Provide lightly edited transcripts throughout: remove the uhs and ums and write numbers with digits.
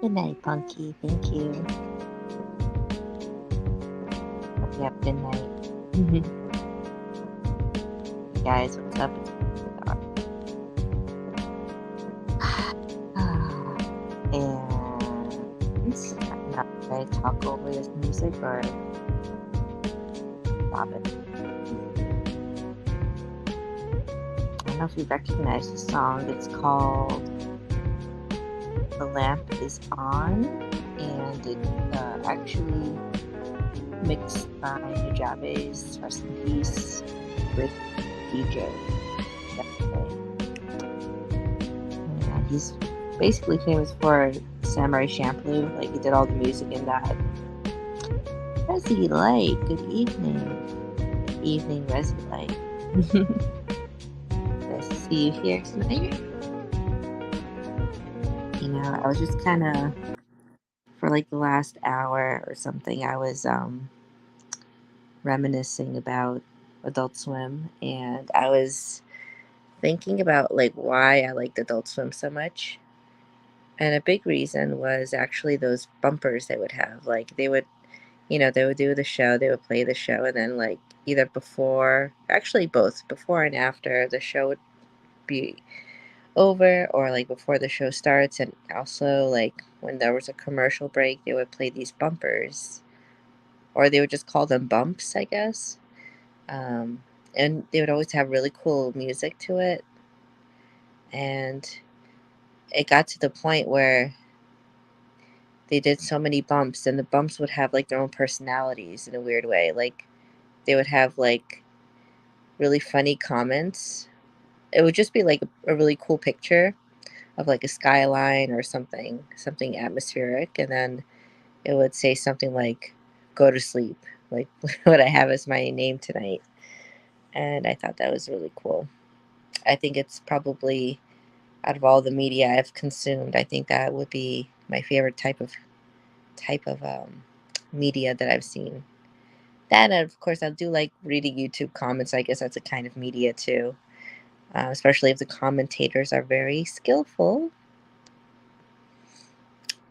Good night, Punky. Thank you. Hope you have a good night. Guys, what's up? And now should I talk over this music or stop it? I don't know if you recognize the song. It's called "The Lamp Is On," and it actually mixed by Nujabe's, rest in peace, great DJ. And he's basically famous for Samurai Champloo. Like, he did all the music in that. Resi Light, good evening. Good evening, Resi Light. Nice to see you here tonight. You know, I was just kind of, for like the last hour or something, I was reminiscing about Adult Swim, and I was thinking about like why I liked Adult Swim so much. And a big reason was actually those bumpers they would have. Like, they would, they would do the show, they would play the show, and then like either before, actually both before and after the show would be over, or like before the show starts, and also like when there was a commercial break, they would play these bumpers, or they would just call them bumps, I guess. And they would always have really cool music to it, and it got to the point where they did so many bumps, and the bumps would have like their own personalities in a weird way. Like, they would have like really funny comments. It would just be like a really cool picture of like a skyline or something atmospheric, and then it would say something like "Go to sleep," like what I have as my name tonight. And I thought that was really cool. I think it's probably, out of all the media I've consumed, I think that would be my favorite type of media that I've seen. That, and of course, I do like reading YouTube comments. I guess that's a kind of media too, especially if the commentators are very skillful.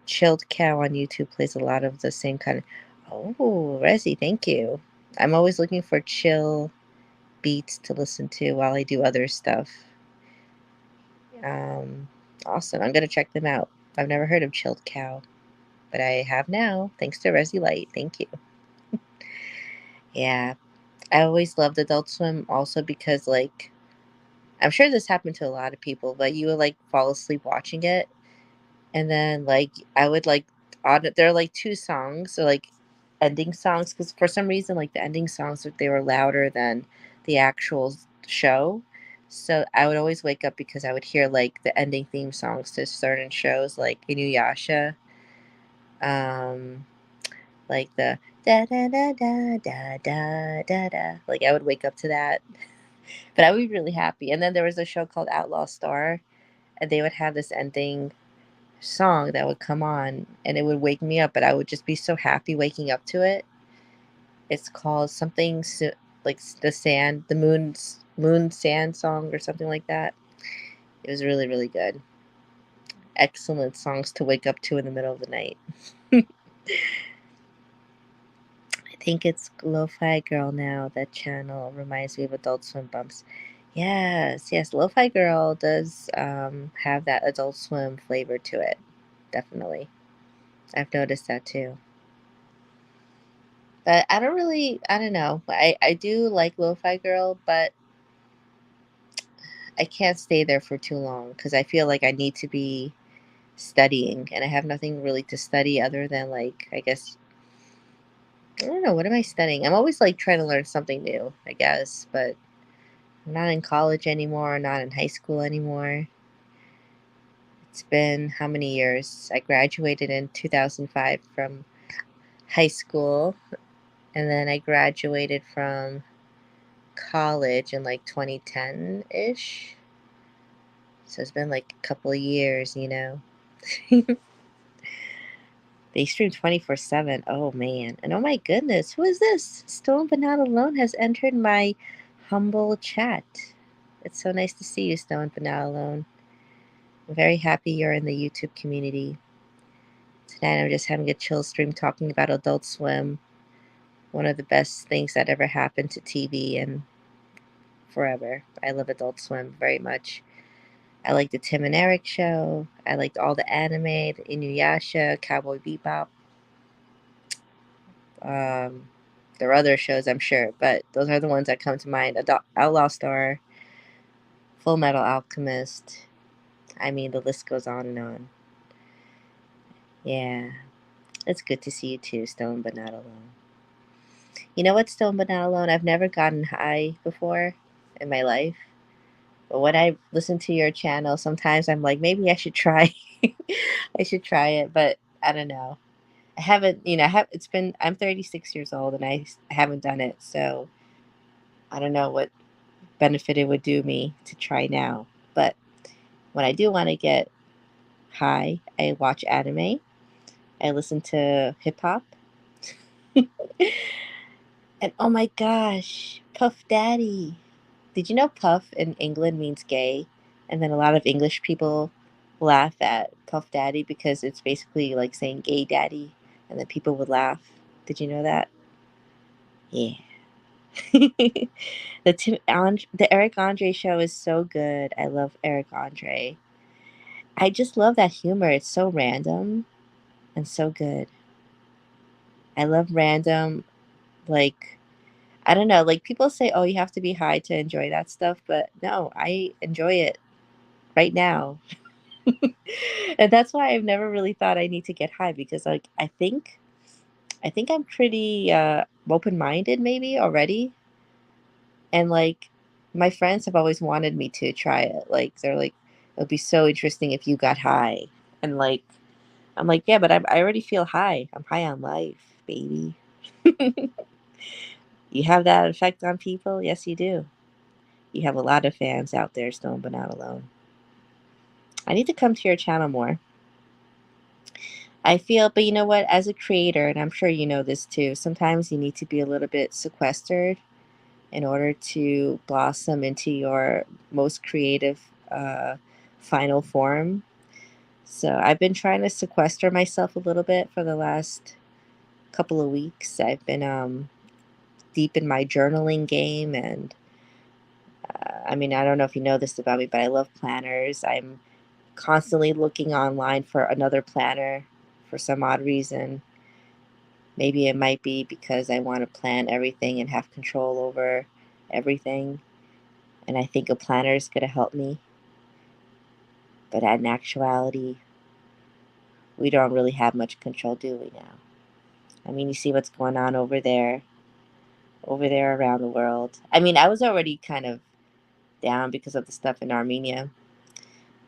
Chilled Cow on YouTube plays a lot of the same kind of. Oh, Resi, thank you. I'm always looking for chill beats to listen to while I do other stuff. Um, awesome. I'm gonna check them out. I've never heard of Chilled Cow, but I have now, thanks to Resi Light. Thank you. Yeah, I always loved Adult Swim also because, like, I'm sure this happened to a lot of people, but you would like fall asleep watching it, and then like I would like there are like two songs, so like ending songs, because for some reason like the ending songs, they were louder than the actual show. So I would always wake up because I would hear like the ending theme songs to certain shows, like Inuyasha, um, like the da da da da da da da da. Like, I would wake up to that, but I would be really happy. And then there was a show called Outlaw Star, and they would have this ending song that would come on, and it would wake me up, but I would just be so happy waking up to it. It's called something like the moon sand song or something like that. It was really, really good. Excellent songs to wake up to in the middle of the night. I think it's Lo-Fi Girl now. That channel reminds me of Adult Swim bumps. Yes, yes, Lo-Fi Girl does have that Adult Swim flavor to it. Definitely. I've noticed that too. But I don't know. I do like Lo-Fi Girl, but I can't stay there for too long because I feel like I need to be studying, and I have nothing really to study other than, like, I guess, I don't know, what am I studying? I'm always like trying to learn something new, I guess, but I'm not in college anymore, not in high school anymore. It's been how many years? I graduated in 2005 from high school, and then I graduated from college in like 2010 ish. So it's been like a couple of years, you know. They stream 24/7. Oh man. And oh my goodness, who is this? Stone but Not Alone has entered my humble chat. It's so nice to see you, Stone but Not Alone. I'm very happy you're in the YouTube community. Tonight I'm just having a chill stream talking about Adult Swim, one of the best things that ever happened to TV and forever. I love Adult Swim very much. I like the Tim and Eric show. I liked all the anime, the Inuyasha, Cowboy Bebop. Um, there are other shows, I'm sure, but those are the ones that come to mind. Outlaw Star, Full Metal Alchemist. I mean, the list goes on and on. Yeah, it's good to see you too, Stone But Not Alone. You know what, Stone But Not Alone? I've never gotten high before in my life. But when I listen to your channel, sometimes I'm like, maybe I should try. I should try it, but I don't know. I haven't, it's been, I'm 36 years old and I haven't done it. So I don't know what benefit it would do me to try now. But when I do want to get high, I watch anime, I listen to hip hop. And oh my gosh, Puff Daddy. Did you know Puff in England means gay? And then a lot of English people laugh at Puff Daddy because it's basically like saying gay daddy. And then people would laugh. Did you know that? Yeah. The Eric Andre show is so good. I love Eric Andre. I just love that humor. It's so random and so good. I love random, like, I don't know, like people say, oh, you have to be high to enjoy that stuff, but no, I enjoy it right now. And that's why I've never really thought I need to get high because like I think I'm pretty open-minded maybe already. And like my friends have always wanted me to try it. Like they're like it would be so interesting if you got high. And like I'm like, yeah, but I already feel high. I'm high on life, baby. You have that effect on people? Yes, you do. You have a lot of fans out there, Stone But Not Alone. I need to come to your channel more. I feel, but you know what? As a creator, and I'm sure you know this too, sometimes you need to be a little bit sequestered in order to blossom into your most creative final form. So I've been trying to sequester myself a little bit for the last couple of weeks. I've been deep in my journaling game, and I mean, I don't know if you know this about me, but I love planners. I'm constantly looking online for another planner for some odd reason. Maybe it might be because I want to plan everything and have control over everything. And I think a planner is going to help me. But in actuality, we don't really have much control, do we now? I mean, you see what's going on over there around the world. I mean, I was already kind of down because of the stuff in Armenia.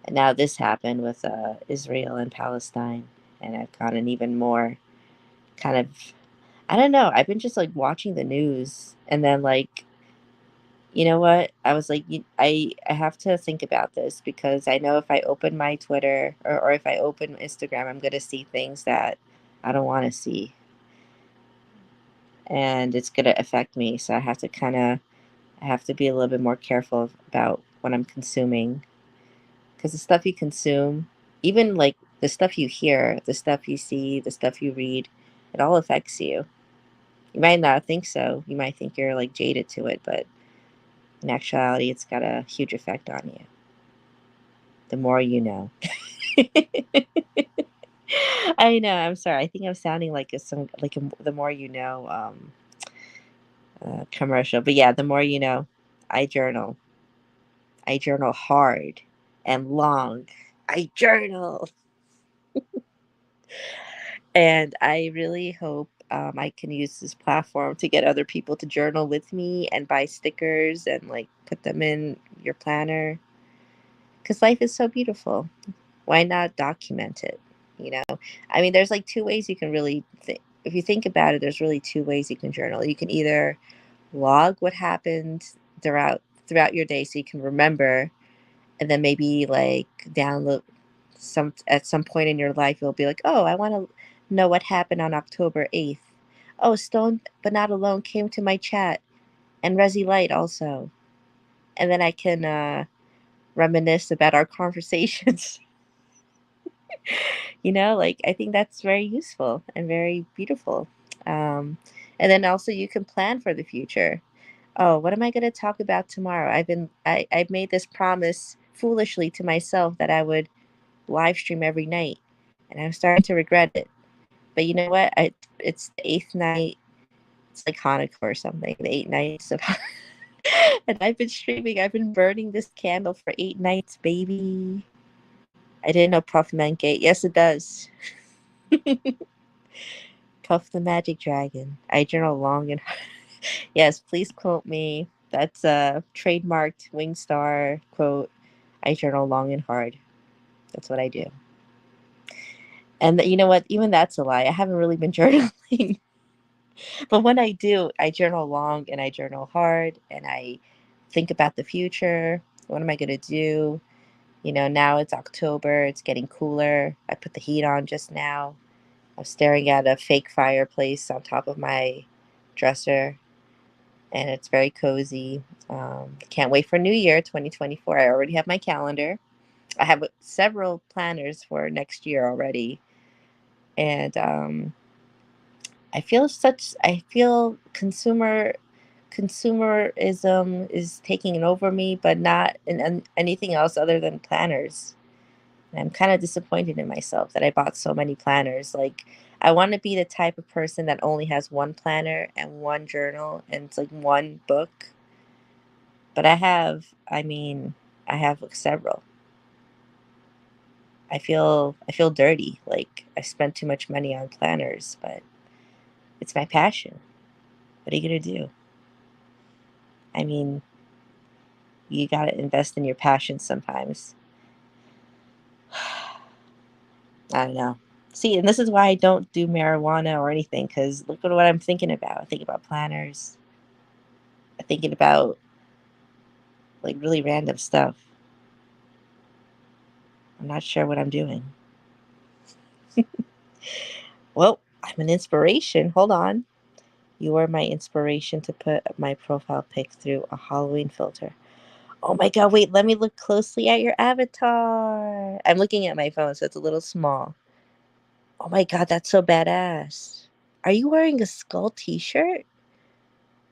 And now this happened with Israel and Palestine. And I've gotten even more kind of, I don't know. I've been just like watching the news and then like, you know what? I was like, I have to think about this because I know if I open my Twitter or if I open Instagram, I'm going to see things that I don't want to see. And it's going to affect me. So I have to be a little bit more careful about what I'm consuming. Because the stuff you consume, even like the stuff you hear, the stuff you see, the stuff you read, it all affects you. You might not think so. You might think you're like jaded to it, but in actuality, it's got a huge effect on you. The more you know. I know. I'm sorry. I think I'm sounding like the more you know commercial. But yeah, the more you know. I journal. I journal hard and long. I journal. And I really hope I can use this platform to get other people to journal with me and buy stickers and like put them in your planner. Because life is so beautiful. Why not document it? You know, I mean, there's like two ways you can really if you think about it, there's really two ways you can journal. You can either log what happened throughout your day so you can remember, and then maybe like download some at some point in your life you'll be like, oh, I want to know what happened on October 8th. Oh, Stone But Not Alone came to my chat, and Resi Light also, and then I can reminisce about our conversations. Like I think that's very useful and very beautiful. Um, and then also you can plan for the future. Oh, what am I going to talk about tomorrow? I've made this promise foolishly to myself that I would live stream every night, and I'm starting to regret it. But you know what? It's the eighth night. It's like Hanukkah or something. The 8 nights of, and I've been streaming. I've been burning this candle for 8 nights, baby. I didn't know Puff meant gay. Yes, it does. Puff the Magic Dragon. I journal long and yes, please quote me. That's a trademarked Wingstar quote. I journal long and hard. That's what I do. And you know what? Even that's a lie. I haven't really been journaling. But when I do, I journal long and I journal hard and I think about the future. What am I going to do? Now it's October. It's getting cooler. I put the heat on just now. I'm staring at a fake fireplace on top of my dresser, and it's very cozy. Can't wait for New Year 2024. I already have my calendar. I have several planners for next year already, and I feel consumerism is taking over me, but not in anything else other than planners. And I'm kind of disappointed in myself that I bought so many planners. Like, I want to be the type of person that only has one planner and one journal and it's like one book. But I have like several. I feel dirty. Like I spent too much money on planners, but it's my passion. What are you gonna do? I mean, you gotta invest in your passion sometimes. I don't know. See, and this is why I don't do marijuana or anything, because look at what I'm thinking about. I think about planners. I'm thinking about like really random stuff. I'm not sure what I'm doing. Well, I'm an inspiration. Hold on. You are my inspiration to put my profile pic through a Halloween filter. Oh my god, wait, let me look closely at your avatar. I'm looking at my phone, so it's a little small. Oh my god, that's so badass. Are you wearing a skull t-shirt?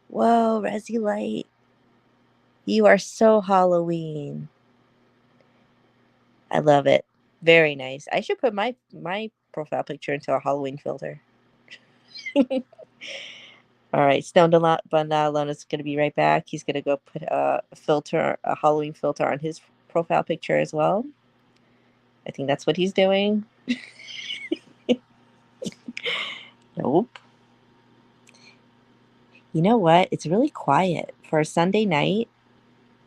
Whoa, Resi Light. You are so Halloween. I love it. Very nice. I should put my profile picture into a Halloween filter. All right, Stone Alone is going to be right back. He's going to go put a Halloween filter on his profile picture as well. I think that's what he's doing. Nope. You know what? It's really quiet for a Sunday night.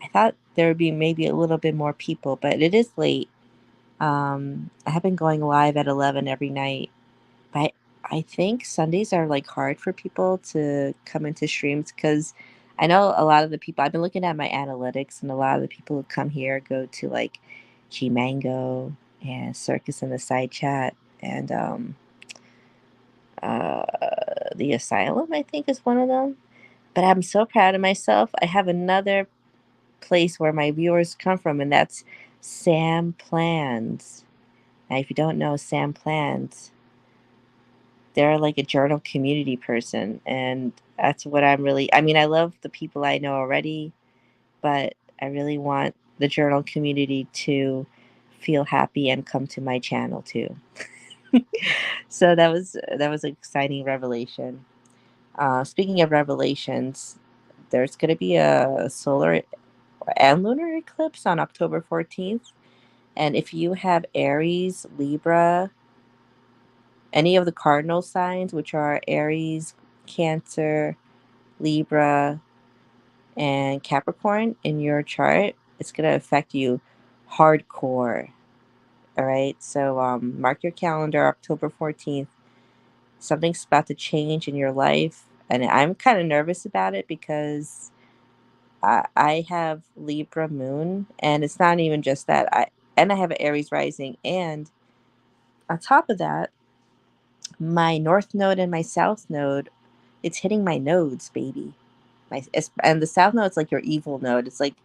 I thought there would be maybe a little bit more people, but it is late. I have been going live at 11 every night, but I think Sundays are like hard for people to come into streams because I know a lot of the people I've been looking at my analytics, and a lot of the people who come here go to like G Mango and Circus in the Side Chat and uh, the Asylum, I think is one of them. But I'm so proud of myself. I have another place where my viewers come from, and that's Sam Plans. Now, if you don't know Sam Plans, they're like a journal community person, and that's what I love the people I know already, but I really want the journal community to feel happy and come to my channel too. So that was an exciting revelation. Speaking of revelations, there's going to be a solar and lunar eclipse on October 14th. And if you have Aries, Libra, any of the cardinal signs, which are Aries, Cancer, Libra, and Capricorn in your chart, it's going to affect you hardcore. All right. So mark your calendar, October 14th. Something's about to change in your life. And I'm kind of nervous about it because I have Libra moon, and it's not even just that. I have an Aries rising, and on top of that, my north node and my south node, it's hitting my nodes, baby. And the south node's like your evil node. It's like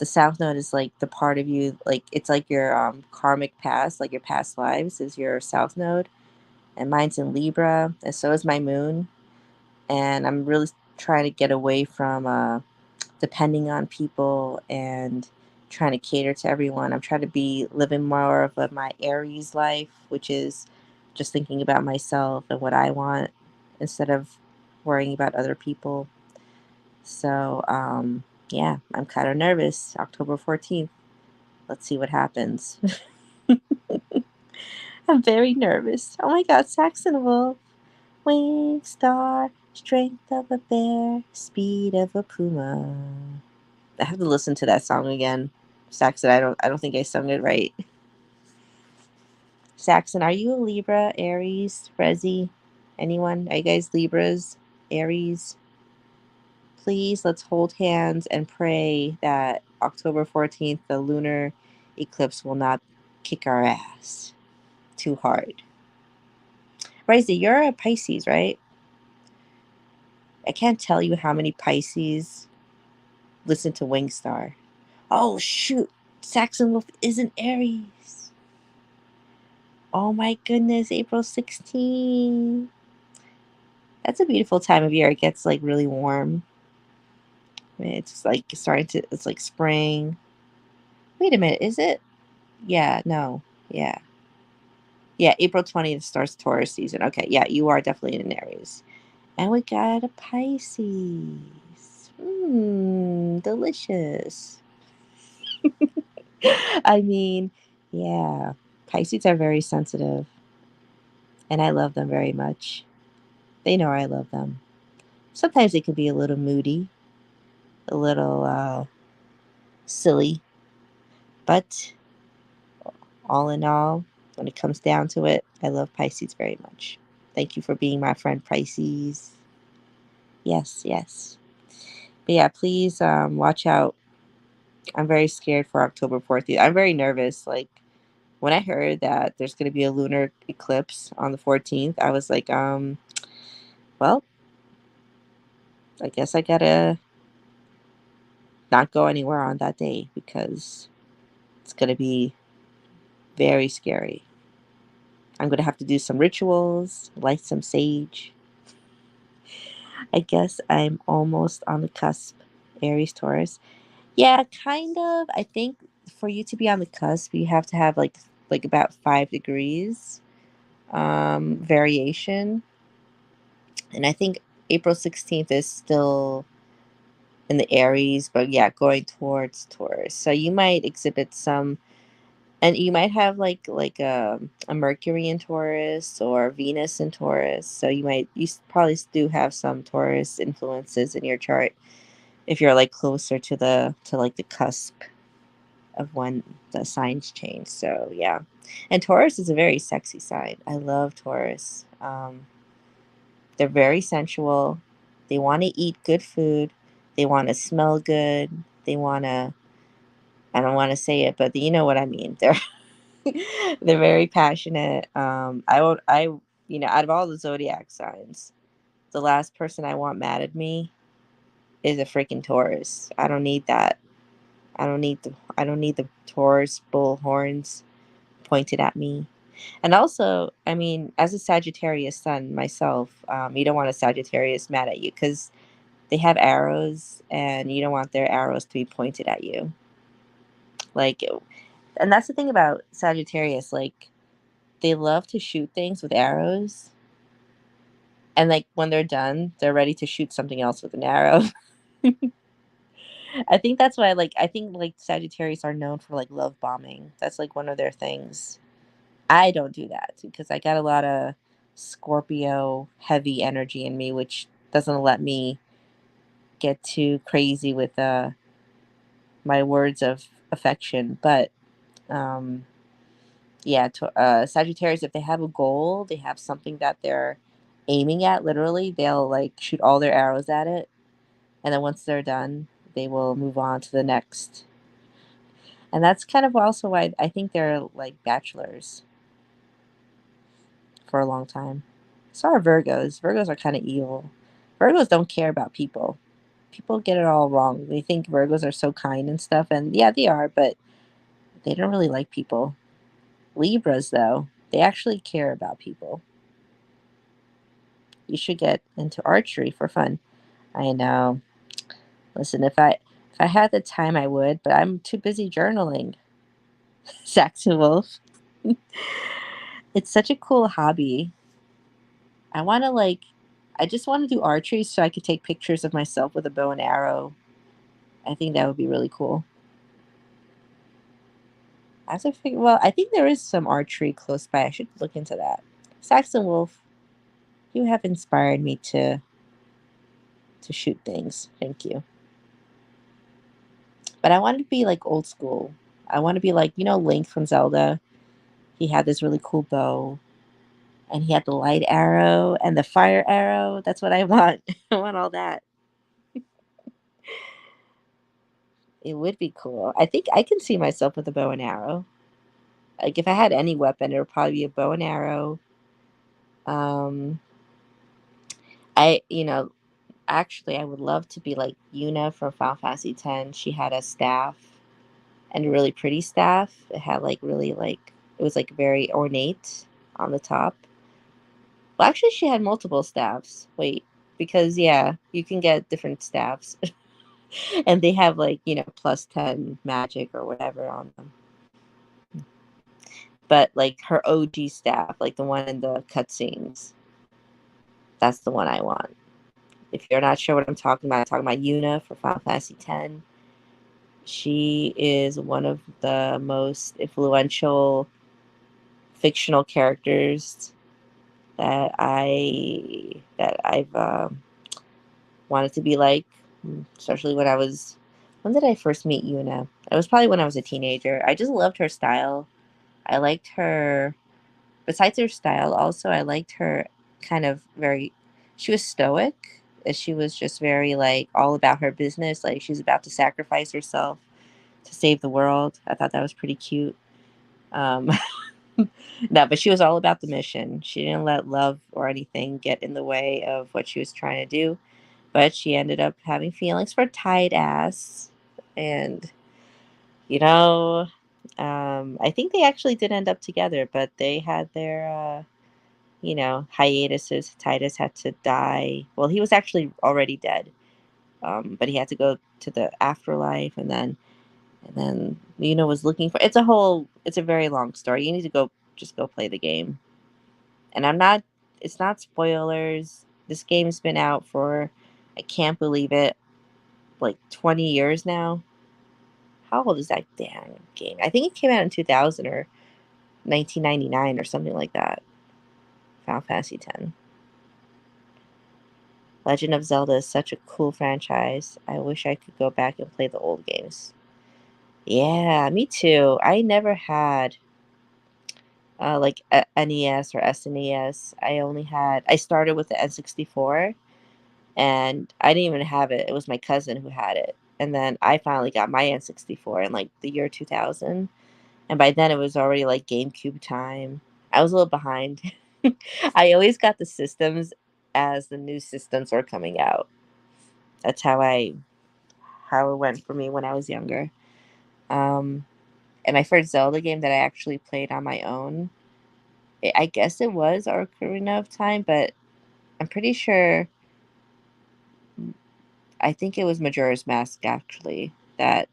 the South Node is like the part of you, like it's like your karmic past, like your past lives is your South Node, and mine's in Libra, and so is my moon. And I'm really trying to get away from depending on people and trying to cater to everyone. I'm trying to be living more of my Aries life, which is just thinking about myself and what I want instead of worrying about other people. So, yeah, I'm kind of nervous. October 14th. Let's see what happens. I'm very nervous. Oh my God, Saxon Wolf. Wing star, strength of a bear, speed of a puma. I have to listen to that song again. Saxon, I don't think I sung it right. Saxon, are you a Libra, Aries, Rezi? Anyone? Are you guys Libras, Aries? Please let's hold hands and pray that October 14th, the lunar eclipse, will not kick our ass too hard. Rezi, you're a Pisces, right? I can't tell you how many Pisces listen to Wingstar. Oh shoot, Saxon Wolf isn't Aries. Oh my goodness, April 16th. That's a beautiful time of year. It gets like really warm. It's like starting to, it's like spring. Wait a minute, is it? Yeah, no. Yeah. Yeah, April 20th starts Taurus season. Okay, yeah, you are definitely in an Aries. And we got a Pisces. Mmm, delicious. I mean, yeah, Pisces are very sensitive, and I love them very much. They know I love them. Sometimes they can be a little moody, a little silly, but all in all, when it comes down to it, I love Pisces very much. Thank you for being my friend, Pisces. Yes, yes. But yeah, please watch out. I'm very scared for October 14th. I'm very nervous. Like, when I heard that there's going to be a lunar eclipse on the 14th, I was like, well, I guess I gotta not go anywhere on that day because it's gonna be very scary. I'm gonna have to do some rituals, light some sage. I guess I'm almost on the cusp, Aries Taurus. Yeah, kind of. I think for you to be on the cusp, you have to have like about 5 degrees variation, and I think April 16th is still in the Aries, but yeah, going towards Taurus. So you might exhibit some, and you might have like a Mercury in Taurus or Venus in Taurus. So probably do have some Taurus influences in your chart if you're like closer to the cusp of when the signs change. So yeah, and Taurus is a very sexy sign. I love Taurus. They're very sensual. They want to eat good food. They want to smell good. They want to, I don't want to say it, but you know what I mean. They're very passionate. Out of all the zodiac signs, the last person I want mad at me is a freaking Taurus. I don't need that. I don't need the Taurus bull horns pointed at me. And also, I mean, as a Sagittarius sun myself, you don't want a Sagittarius mad at you because they have arrows and you don't want their arrows to be pointed at you. Like, and that's the thing about Sagittarius. Like, they love to shoot things with arrows. And like when they're done, they're ready to shoot something else with an arrow. I think that's why, like, I think like Sagittarius are known for like love bombing. That's like one of their things. I don't do that because I got a lot of Scorpio heavy energy in me, which doesn't let me get too crazy with my words of affection. But um, yeah, Sagittarius, if they have a goal, they have something that they're aiming at, literally, they'll like shoot all their arrows at it. And then once they're done, they will move on to the next. And that's kind of also why I think they're like bachelors for a long time. So are Virgos. Virgos are kind of evil. Virgos don't care about people. People get it all wrong. They think Virgos are so kind and stuff, and yeah, they are, but they don't really like people. Libras, though, they actually care about people. You should get into archery for fun. I know. Listen, if I had the time, I would, but I'm too busy journaling. Saxon Wolf. It's such a cool hobby. I want to I just want to do archery so I could take pictures of myself with a bow and arrow. I think that would be really cool. I have to figure. Well, I think there is some archery close by. I should look into that. Saxon Wolf, you have inspired me to shoot things. Thank you. But I want to be like old school. I want to be like Link from Zelda. He had this really cool bow, and he had the light arrow and the fire arrow. That's what I want. I want all that. It would be cool. I think I can see myself with a bow and arrow. Like if I had any weapon, it would probably be a bow and arrow. Um, actually, I would love to be like Yuna from Final Fantasy X. She had a staff and a really pretty staff. It had it was like very ornate on the top. Well, actually, she had multiple staffs. Wait, because yeah, you can get different staffs, and they have +10 magic or whatever on them. But like her OG staff, like the one in the cutscenes, that's the one I want. If you're not sure what I'm talking about, I'm talking about Yuna for Final Fantasy X. She is one of the most influential fictional characters that I've wanted to be like, especially when did I first meet Yuna? It was probably when I was a teenager. I just loved her style. I liked her. Besides her style, also I liked her kind of very. She was stoic. She was just very all about her business. Like she's about to sacrifice herself to save the world. I thought that was pretty cute. Um, no, but she was all about the mission. She didn't let love or anything get in the way of what she was trying to do. But she ended up having feelings for Tight Ass. And, you know, I think they actually did end up together, but they had their, hiatuses. Titus had to die. Well, he was actually already dead, but he had to go to the afterlife, and then was looking for. It's a very long story. You need to just go play the game. And I'm not. It's not spoilers. This game's been out for, I can't believe it, like 20 years now. How old is that damn game? I think it came out in 2000 or 1999 or something like that. Final Fantasy X. Legend of Zelda is such a cool franchise. I wish I could go back and play the old games. Yeah, me too. I never had a NES or SNES. I started with the N64, and I didn't even have it. It was my cousin who had it. And then I finally got my N64 in like the year 2000. And by then it was already like GameCube time. I was a little behind. I always got the systems as the new systems were coming out. That's how it went for me when I was younger. Um, and my first Zelda game that I actually played on my own, I guess it was Ocarina of Time, but I'm pretty sure. I think it was Majora's Mask actually. That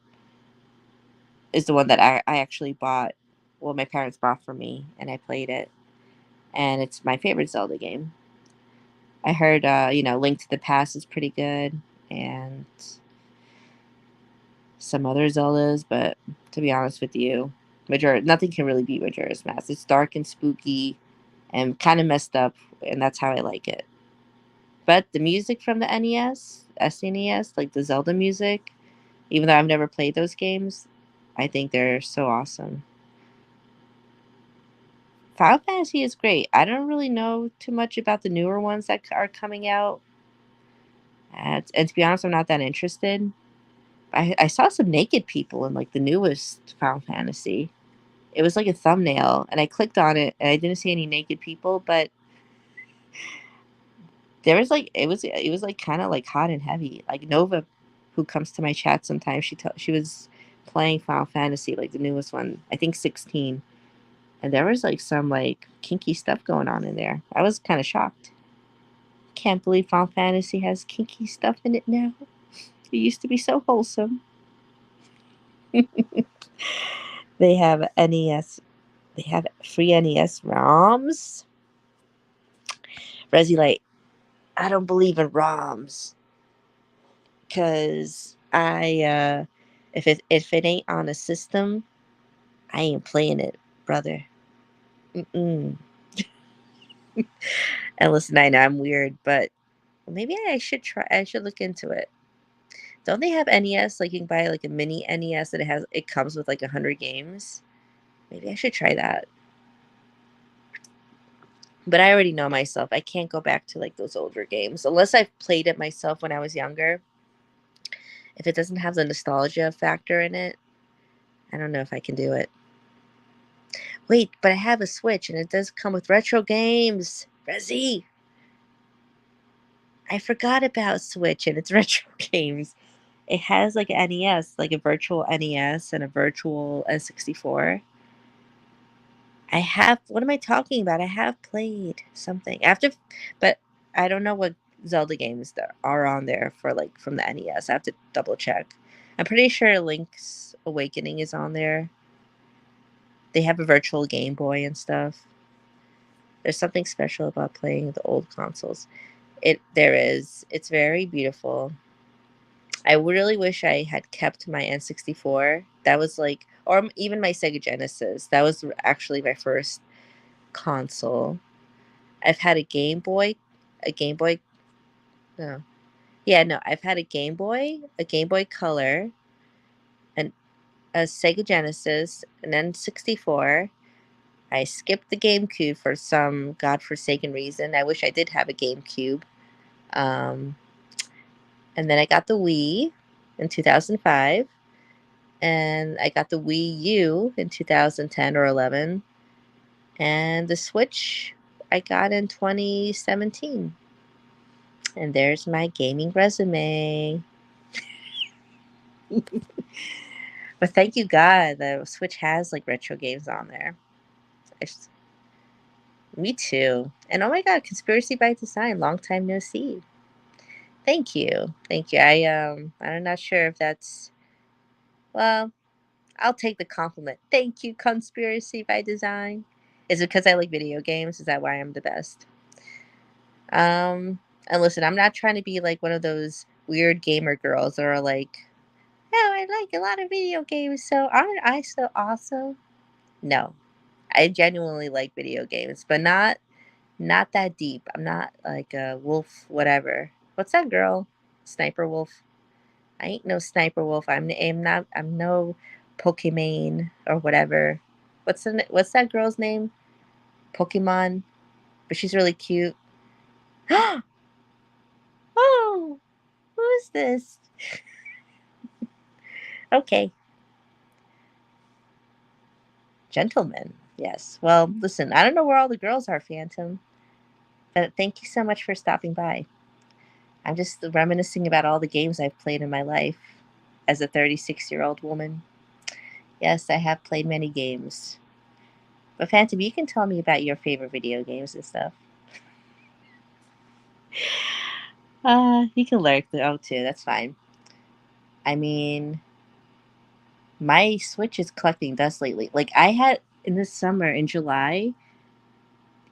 is the one that I actually bought. Well, my parents bought for me, and I played it, and it's my favorite Zelda game. I heard, Link to the Past is pretty good, and some other Zeldas, but to be honest with you, nothing can really beat Majora's Mask. It's dark and spooky, and kind of messed up, and that's how I like it. But the music from the NES, SNES, like the Zelda music, even though I've never played those games, I think they're so awesome. Final Fantasy is great. I don't really know too much about the newer ones that are coming out. And to be honest, I'm not that interested. I saw some naked people in like the newest Final Fantasy. It was like a thumbnail, and I clicked on it, and I didn't see any naked people. But There was like it was like kind of like hot and heavy. Like Nova, who comes to my chat sometimes, she was playing Final Fantasy, like the newest one, I think 16, and there was like some like kinky stuff going on in there. I was kind of shocked. Can't believe Final Fantasy has kinky stuff in it now. It used to be so wholesome. They have NES. They have free NES ROMs. Resi, I don't believe in ROMs because if it ain't on a system, I ain't playing it, brother. Mm-mm. And listen, I know I'm weird, but maybe I should try. I should look into it. Don't they have NES? Like you can buy like a mini NES that it comes with like 100 games. Maybe I should try that. But I already know myself. I can't go back to like those older games unless I've played it myself when I was younger. If it doesn't have the nostalgia factor in it, I don't know if I can do it. Wait, but I have a Switch and it does come with retro games. Rezi, I forgot about Switch and its retro games. It has like an NES, like a virtual NES and a virtual N64. What am I talking about? I have played something. But I don't know what Zelda games that are on there for like from the NES. I have to double check. I'm pretty sure Link's Awakening is on there. They have a virtual Game Boy and stuff. There's something special about playing the old consoles. There is. It's very beautiful. I really wish I had kept my N64. That was like, or even my Sega Genesis. That was actually my first console. I've had a Game Boy. No, yeah, no. I've had a Game Boy Color, and a Sega Genesis, an N64. I skipped the GameCube for some godforsaken reason. I wish I did have a GameCube. Um, and then I got the Wii in 2005, and I got the Wii U in 2010 or 11, and the Switch I got in 2017. And there's my gaming resume. But thank you God, the Switch has like retro games on there. Just, me too. And oh my God, Conspiracy by Design, long time no see. Thank you, thank you. I'm not sure if that's, well, I'll take the compliment. Thank you, Conspiracy by Design. Is it because I like video games? Is that why I'm the best? Um, and listen, I'm not trying to be like one of those weird gamer girls that are like, oh, I like a lot of video games, so aren't I so awesome? No, I genuinely like video games, but not that deep. I'm not like a wolf, whatever. What's that girl? Sniper Wolf. I ain't no Sniper Wolf. I'm not. I'm no Pokimane or whatever. What's that girl's name? Pokemon, but she's really cute. Oh, who is this? Okay, gentlemen. Yes. Well, listen. I don't know where all the girls are, Phantom, but thank you so much for stopping by. I'm just reminiscing about all the games I've played in my life as a 36-year-old woman. Yes, I have played many games. But Phantom, you can tell me about your favorite video games and stuff. You can lurk though too. That's fine. I mean, my Switch is collecting dust lately. Like I had in the summer in July,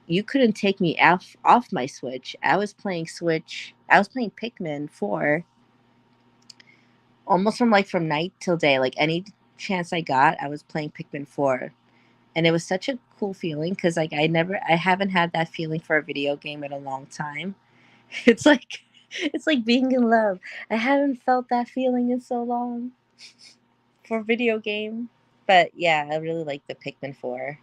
you couldn't take me off my Switch. I was playing Switch. I was playing Pikmin 4 almost from night till day. Like any chance I got, I was playing Pikmin 4. And it was such a cool feeling cuz like I haven't had that feeling for a video game in a long time. It's like it's like being in love. I haven't felt that feeling in so long for a video game. But yeah, I really like the Pikmin 4.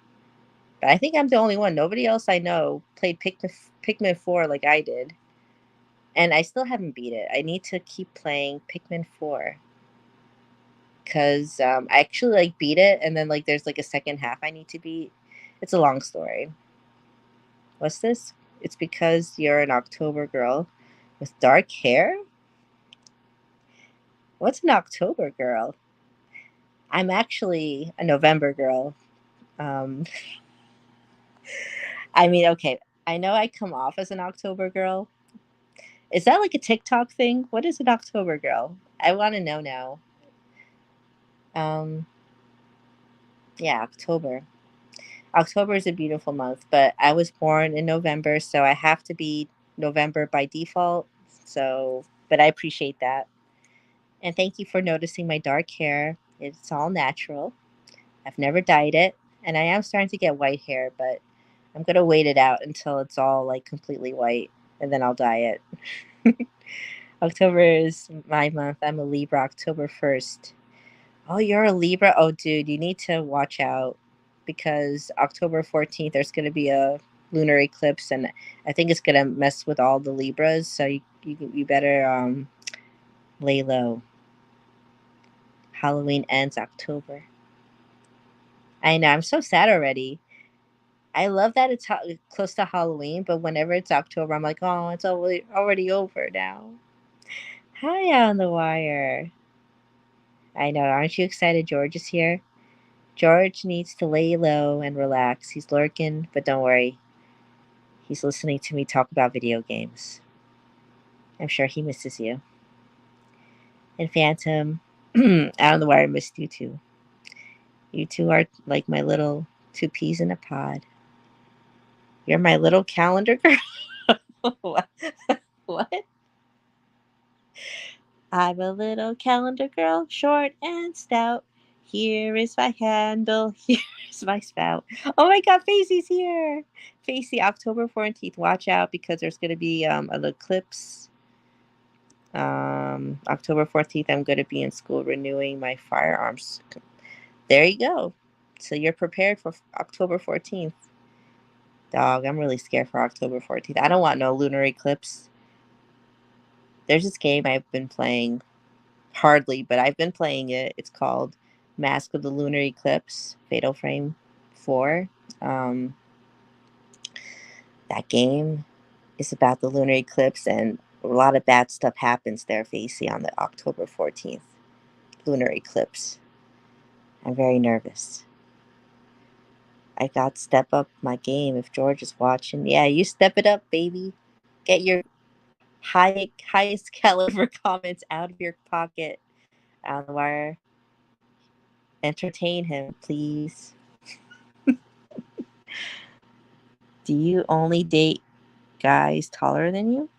But I think I'm the only one. Nobody else I know played Pikmin 4 like I did. And I still haven't beat it. I need to keep playing Pikmin 4 because I actually like beat it, and then like there's like a second half I need to beat. It's a long story. What's this? It's because you're an October girl with dark hair? What's an October girl? I'm actually a November girl. Um, I mean, okay, I know I come off as an October girl. Is that like a TikTok thing? What is an October girl? I want to know now. Um, yeah, October. October is a beautiful month, but I was born in November, so I have to be November by default. So, but I appreciate that. And thank you for noticing my dark hair. It's all natural. I've never dyed it, and I am starting to get white hair, but I'm going to wait it out until it's all like completely white and then I'll dye it. October is my month. I'm a Libra, October 1st. Oh, you're a Libra? Oh, dude, you need to watch out because October 14th, there's going to be a lunar eclipse, and I think it's going to mess with all the Libras. So you better lay low. Halloween ends October. I know. I'm so sad already. I love that it's close to Halloween, but whenever it's October, I'm like, oh, it's already over now. Hi, on the wire. I know. Aren't you excited George is here? George needs to lay low and relax. He's lurking, but don't worry. He's listening to me talk about video games. I'm sure he misses you. And Phantom, I don't know why I missed you two. You two are like my little two peas in a pod. You're my little calendar girl. What? What? I'm a little calendar girl, short and stout. Here is my handle. Here's my spout. Oh my God, Facey's here. Facey, October 14th. Watch out because there's going to be an eclipse. October 14th, I'm going to be in school renewing my firearms. There you go. So you're prepared for October 14th. Dog, I'm really scared for October 14th. I don't want no lunar eclipse. There's this game I've been playing. Hardly, but I've been playing it. It's called Mask of the Lunar Eclipse, Fatal Frame 4. Um, that game is about the lunar eclipse, and a lot of bad stuff happens there, Facey, on the October 14th lunar eclipse. I'm very nervous. I got to step up my game if George is watching. Yeah, you step it up, baby. Get your highest caliber comments out of your pocket on the wire. Entertain him, please. Do you only date guys taller than you?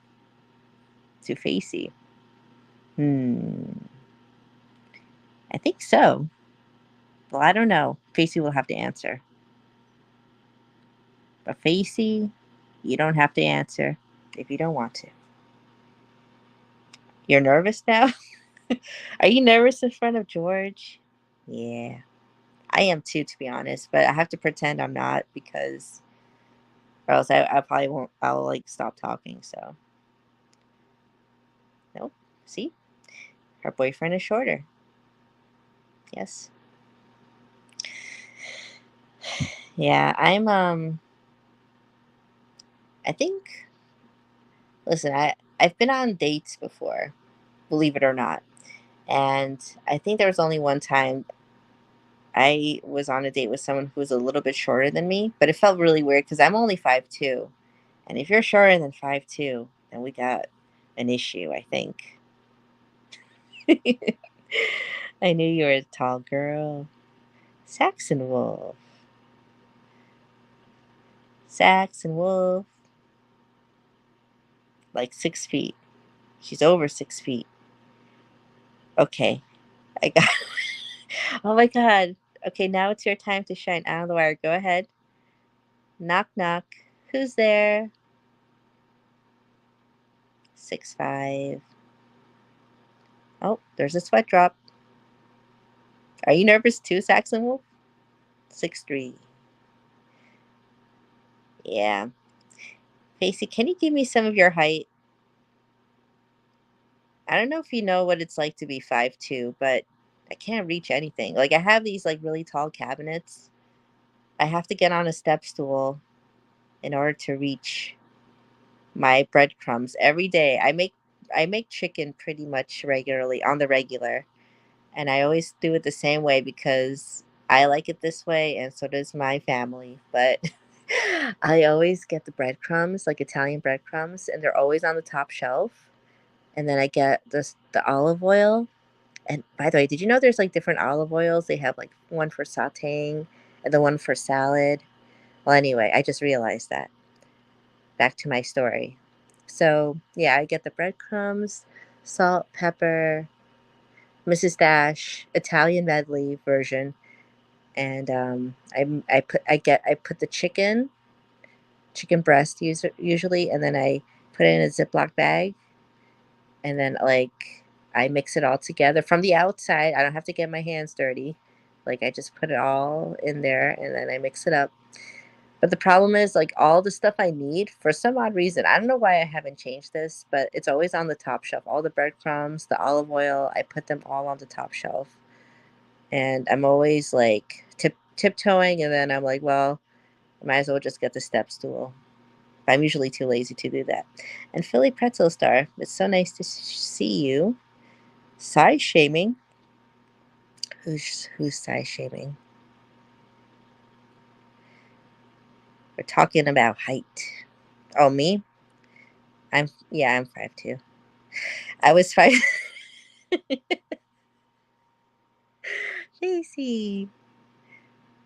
To Facey. I think so. Well, I don't know. Facey will have to answer. But Facey, you don't have to answer if you don't want to. You're nervous now? Are you nervous in front of George? Yeah. I am too, to be honest. But I have to pretend I'm not because, or else I probably won't. I'll like stop talking. So, nope. See, her boyfriend is shorter. Yes. Yeah, I think. Listen, I've been on dates before, believe it or not, and I think there was only one time I was on a date with someone who was a little bit shorter than me, but it felt really weird because I'm only 5'2", and if you're shorter than 5'2", then we got an issue, I think. I knew you were a tall girl. Saxon Wolf. Saxon Wolf. Like 6 feet. She's over 6 feet. Okay. I got. Oh my God. Okay, now it's your time to shine out of the wire. Go ahead. Knock, knock. Who's there? 6'5". Oh, there's a sweat drop. Are you nervous too, Saxon Wolf? 6'3". Yeah. Facey, can you give me some of your height? I don't know if you know what it's like to be 5'2", but I can't reach anything. Like I have these like really tall cabinets. I have to get on a step stool in order to reach my breadcrumbs every day. I make chicken pretty much regularly on the regular, and I always do it the same way because I like it this way, and so does my family. But I always get the breadcrumbs, like Italian breadcrumbs, and they're always on the top shelf. And then I get the olive oil. And by the way, did you know there's like different olive oils? They have like one for sautéing and the one for salad. Well, anyway, I just realized that. Back to my story. So, yeah, I get the breadcrumbs, salt, pepper, Mrs. Dash, Italian medley version, and I put the chicken breast usually, and then I put it in a Ziploc bag, and then like I mix it all together from the outside. I don't have to get my hands dirty. Like I just put it all in there, and then I mix it up. But the problem is, like, all the stuff I need, for some odd reason, I don't know why I haven't changed this, but it's always on the top shelf. All the breadcrumbs, the olive oil, I put them all on the top shelf. And I'm always like tiptoeing, and then I'm like, well, I might as well just get the step stool. I'm usually too lazy to do that. And Philly Pretzel Star, it's so nice to see you. Size shaming. Who's size shaming? We're talking about height. Oh, me? I'm 5'2". I was 5. Facey.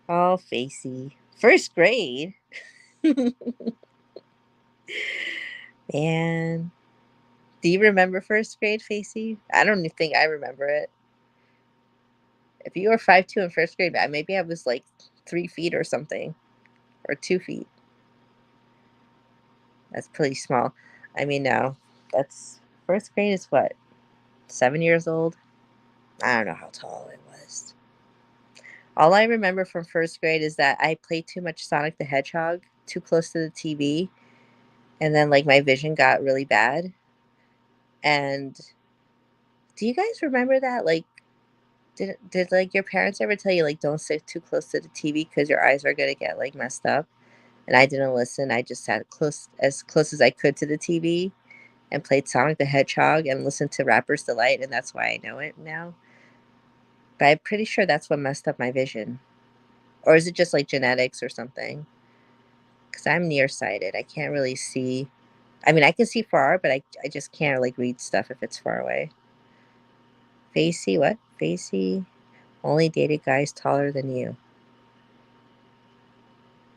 Oh, Facey. First grade. Man. Do you remember first grade, Facey? I don't even think I remember it. If you were 5'2" in first grade, maybe I was like 3 feet or something, or 2 feet. That's pretty small. I mean, no. That's first grade is what? 7 years old? I don't know how tall I was. All I remember from first grade is that I played too much Sonic the Hedgehog, too close to the TV, and then like my vision got really bad. And do you guys remember that? Like, did like your parents ever tell you like don't sit too close to the TV because your eyes are gonna get like messed up? And I didn't listen. I just sat close as I could to the TV and played Sonic the Hedgehog and listened to Rapper's Delight, and that's why I know it now. But I'm pretty sure that's what messed up my vision. Or is it just like genetics or something? Because I'm nearsighted. I can't really see. I mean, I can see far, but I just can't like read stuff if it's far away. Facey, what? Facey only dated guys taller than you.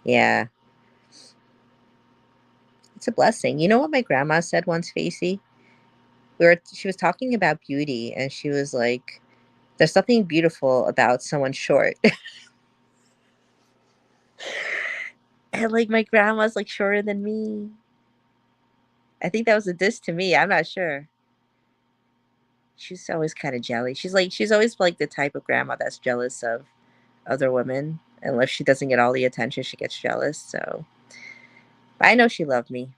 Yeah, it's a blessing. You know what my grandma said once, Facey? She was talking about beauty, and she was like, "There's something beautiful about someone short." And like my grandma's like shorter than me. I think that was a diss to me. I'm not sure. She's always kind of jelly. She's always like the type of grandma that's jealous of other women. And if she doesn't get all the attention, she gets jealous. So, but I know she loved me.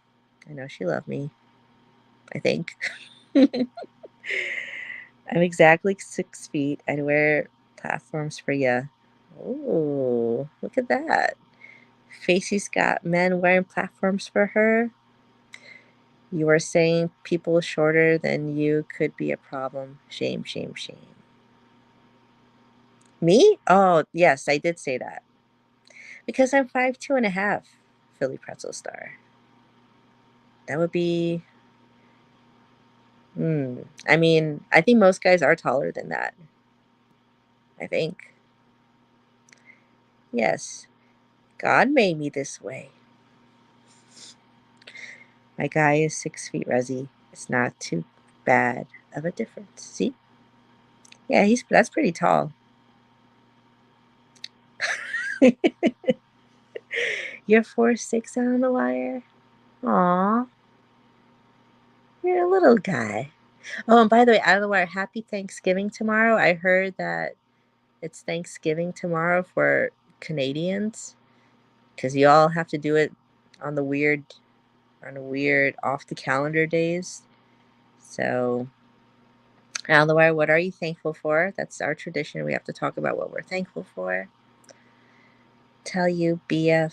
I know she loved me. I think. I'm exactly 6 feet. I'd wear platforms for you. Oh, look at that. Facey's got men wearing platforms for her. You are saying people shorter than you could be a problem. Shame, shame, shame. Me? Oh, yes, I did say that. Because I'm 5'2" and a half, Philly Pretzel Star. That would be. I mean, I think most guys are taller than that. I think. Yes. God made me this way. My guy is 6 feet, Resi. It's not too bad of a difference. See? Yeah, that's pretty tall. You're 4'6" on the wire? Aw, you're a little guy. Oh, and by the way, out of the wire, happy Thanksgiving tomorrow. I heard that it's Thanksgiving tomorrow for Canadians because you all have to do it on the weird off the calendar days. So, out of the wire, what are you thankful for? That's our tradition. We have to talk about what we're thankful for. Tell you, BF.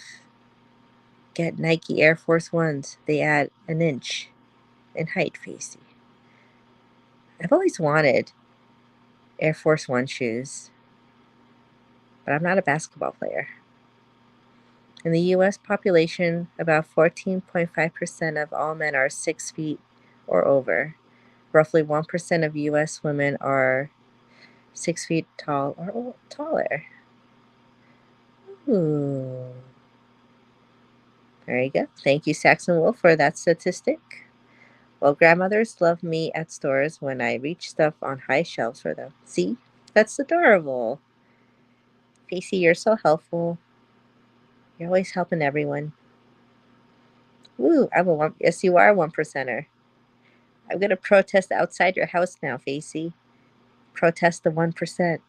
Get Nike Air Force Ones. They add an inch in height, Facey. I've always wanted Air Force One shoes, but I'm not a basketball player. In the US population, about 14.5% of all men are 6 feet or over. Roughly 1% of US women are 6 feet tall or taller. Ooh. There you go. Thank you, Saxon Wolf, for that statistic. Well, grandmothers love me at stores when I reach stuff on high shelves for them. See? That's adorable. Facey, you're so helpful. You're always helping everyone. Woo, I'm a one. Yes, you are a 1%er. I'm gonna protest outside your house now, Facey. Protest the 1%.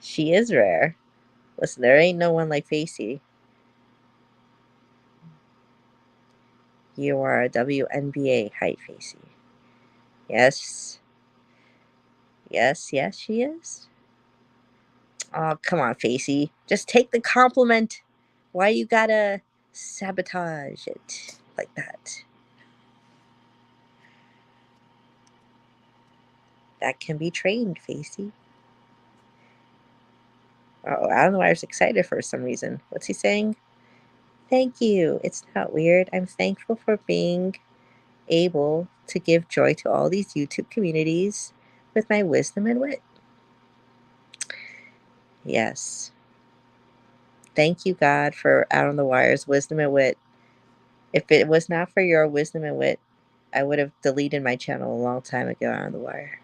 She is rare. Listen, there ain't no one like Facey. You are a WNBA height, Facey. Yes. Yes, yes, she is. Oh, come on, Facey. Just take the compliment. Why you gotta sabotage it like that? That can be trained, Facey. Oh, Adam the Wire's excited for some reason. What's he saying? Thank you. It's not weird. I'm thankful for being able to give joy to all these YouTube communities with my wisdom and wit. Yes. Thank you, God, for Out on the Wire's wisdom and wit. If it was not for your wisdom and wit, I would have deleted my channel a long time ago, Out on the Wire.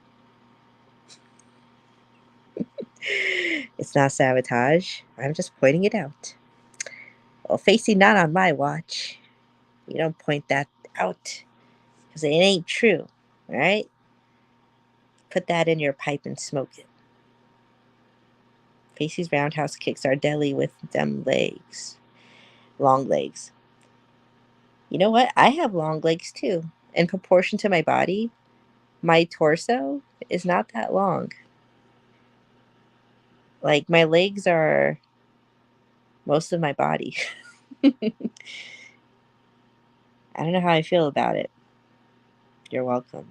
It's not sabotage. I'm just pointing it out. Well, Facey, not on my watch. You don't point that out because it ain't true. All right? Put that in your pipe and smoke it. Facey's roundhouse kicks are deadly with them legs. Long legs. You know what? I have long legs too. In proportion to my body, my torso is not that long. Like, my legs are most of my body. I don't know how I feel about it. You're welcome.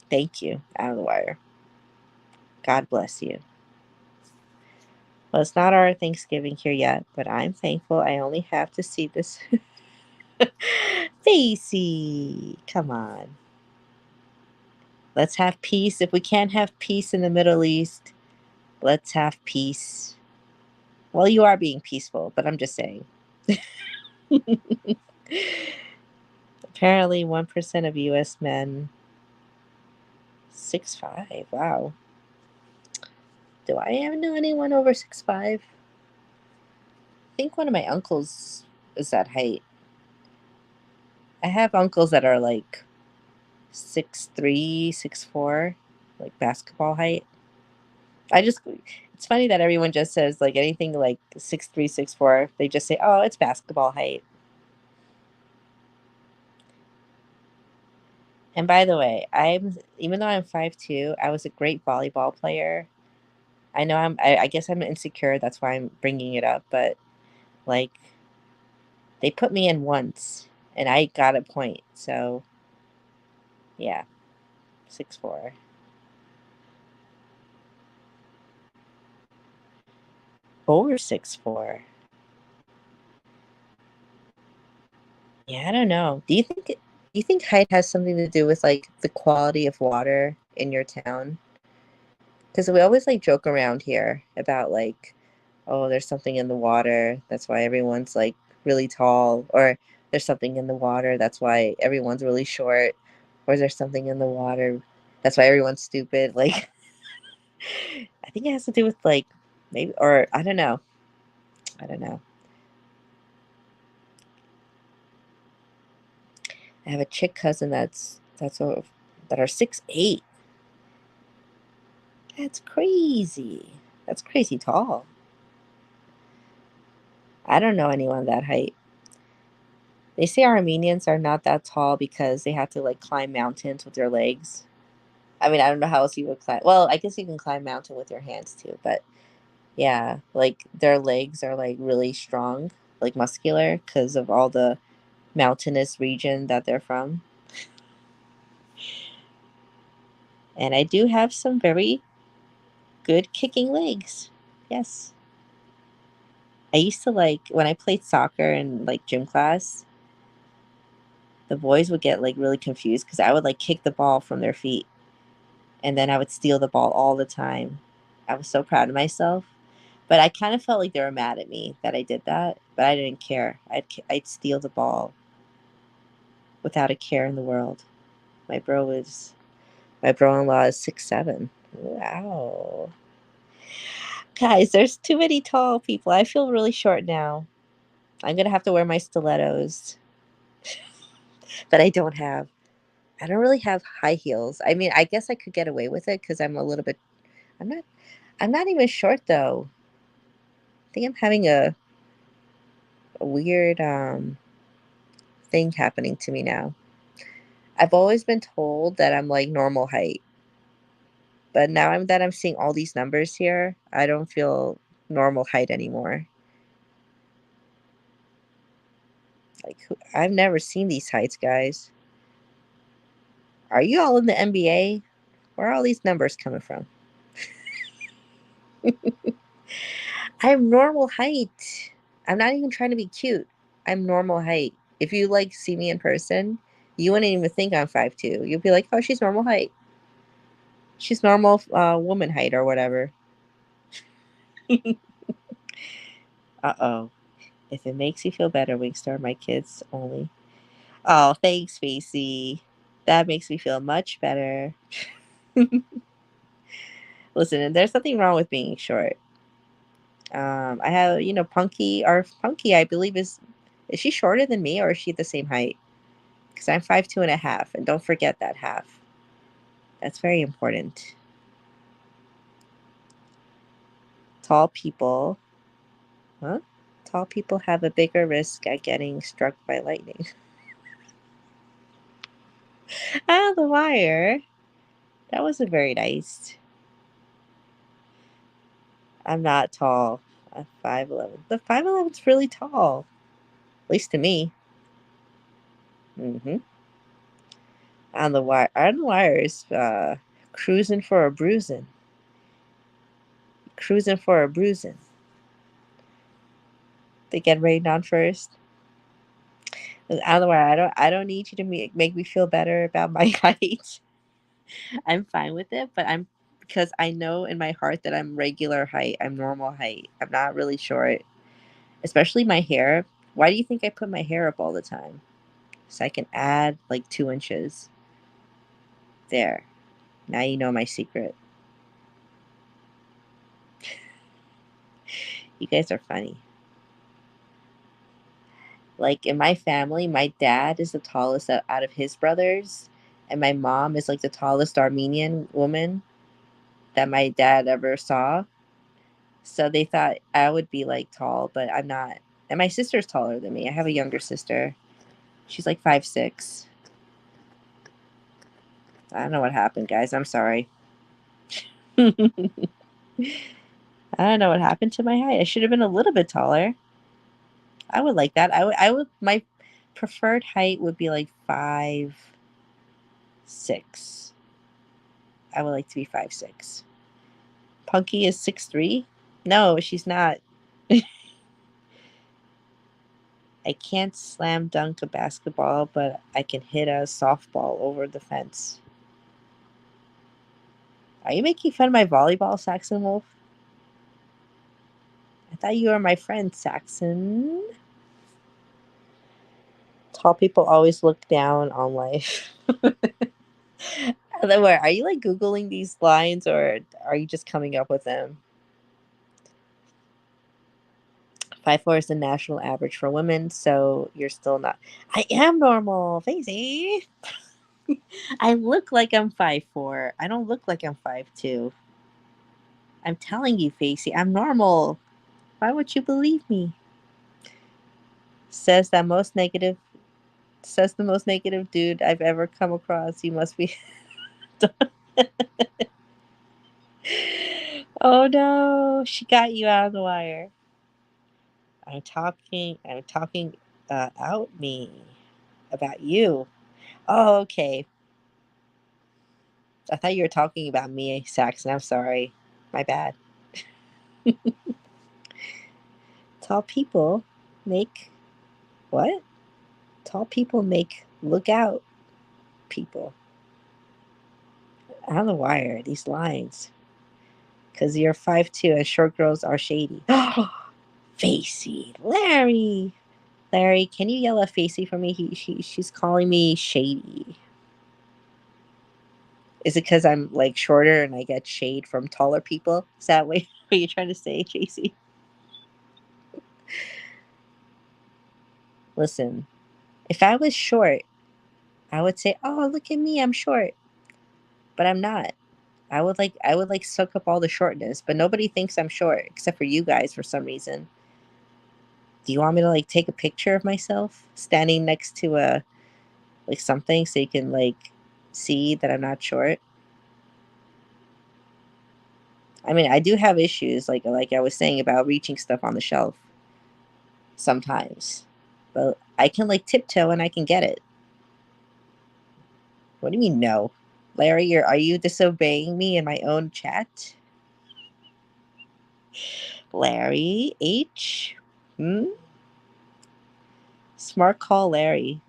Thank you, Out of the Wire. God bless you. Well, it's not our Thanksgiving here yet, but I'm thankful I only have to see this. Facey, come on. Let's have peace. If we can't have peace in the Middle East, let's have peace. Well, you are being peaceful, but I'm just saying. Apparently, 1% of US men 6'5". Wow. Do I even know anyone over 6'5"? I think one of my uncles is that height. I have uncles that are like 6'3", 6'4", like basketball height. It's funny that everyone just says like anything like 6'3", 6'4", they just say, oh, it's basketball height. And by the way, even though I'm 5'2", I was a great volleyball player. I know I guess I'm insecure, that's why I'm bringing it up, but like they put me in once and I got a point. So, yeah, 6'4". Over 6'4". Yeah, I don't know. Do you think height has something to do with like the quality of water in your town? Because we always like joke around here about like, oh, there's something in the water. That's why everyone's like really tall. Or there's something in the water. That's why everyone's really short. Or there's something in the water. That's why everyone's stupid. Like, I think it has to do with like maybe, or I don't know. I don't know. I have a chick cousin that are 6'8". That's crazy. That's crazy tall. I don't know anyone that height. They say Armenians are not that tall because they have to like climb mountains with their legs. I mean, I don't know how else you would climb. Well, I guess you can climb mountain with your hands too, but Yeah, like their legs are like really strong, like muscular because of all the mountainous region that they're from. And I do have some very good kicking legs. Yes. I used to like when I played soccer in like gym class, the boys would get like really confused because I would like kick the ball from their feet and then I would steal the ball all the time. I was so proud of myself. But I kind of felt like they were mad at me that I did that, but I didn't care. I'd steal the ball without a care in the world. My bro was my bro-in-law is 6'7". Wow. Guys, there's too many tall people. I feel really short now. I'm gonna have to wear my stilettos that I don't have. I don't really have high heels. I mean, I guess I could get away with it because I'm a little bit. I'm not. I'm not even short though. I think I'm having a weird thing happening to me now. I've always been told that I'm like normal height, but now I'm seeing all these numbers here. I don't feel normal height anymore. Like I've never seen these heights, guys. Are you all in the NBA? Where are all these numbers coming from? I'm normal height. I'm not even trying to be cute. I'm normal height. If you like see me in person, you wouldn't even think I'm 5'2". You'd be like, "Oh, she's normal height. She's normal woman height or whatever." Uh-oh. If it makes you feel better, Wingstar, my kids only. Oh, thanks, Facey. That makes me feel much better. Listen, and there's nothing wrong with being short. I have, Punky, or Punky, I believe is she shorter than me or is she the same height? Because I'm 5'2" and a half, and don't forget that half. That's very important. Tall people, huh? Tall people have a bigger risk at getting struck by lightning. Ah, the wire. That wasn't very nice. I'm not tall. I'm 5'11". The 5'11's really tall, at least to me. Mm-hmm. On the wires, cruising for a bruising. Cruising for a bruising. They get rained on first. On the wire, I don't need you to make me feel better about my height. I'm fine with it, but I'm because I know in my heart that I'm regular height. I'm normal height. I'm not really short, especially my hair. Why do you think I put my hair up all the time? So I can add like 2 inches. There. Now you know my secret. You guys are funny. Like in my family, my dad is the tallest out of his brothers, and my mom is like the tallest Armenian woman that my dad ever saw. So they thought I would be like tall, but I'm not. And my sister's taller than me. I have a younger sister. She's like 5'6". I don't know what happened, guys. I'm sorry. I don't know what happened to my height. I should have been a little bit taller. I would like that. My preferred height would be like 5'6". I would like to be 5'6". Punky is 6'3". No, she's not. I can't slam dunk a basketball, but I can hit a softball over the fence. Are you making fun of my volleyball, Saxon Wolf? I thought you were my friend, Saxon. Tall people always look down on life. Then what, are you like Googling these lines or are you just coming up with them? 5'4" is the national average for women, so you're still not. I am normal, Facey. I look like I'm 5'4". I don't look like I'm 5'2". I'm telling you, Facey, I'm normal. Why would you believe me? Says that most negative says the most negative dude I've ever come across. You must be Oh no, she got you out of the wire. I'm talking out me about you. Oh, okay. I thought you were talking about me, Saxon. I'm sorry. My bad. Tall people make what? Tall people make lookout people. On the wire, these lines. Because you're 5'2" and short girls are shady. Facey. Larry. Larry, can you yell at Facey for me? She's calling me shady. Is it because I'm like shorter and I get shade from taller people? Is that what you're trying to say, JC? Listen, if I was short, I would say, "Oh, look at me, I'm short." But I'm not. I would like soak up all the shortness, but nobody thinks I'm short except for you guys for some reason. Do you want me to like take a picture of myself standing next to a like something so you can like see that I'm not short? I mean, I do have issues like I was saying about reaching stuff on the shelf sometimes. But I can like tiptoe and I can get it. What do you mean no? Larry, are you disobeying me in my own chat? Larry H. Hmm? Smart call Larry.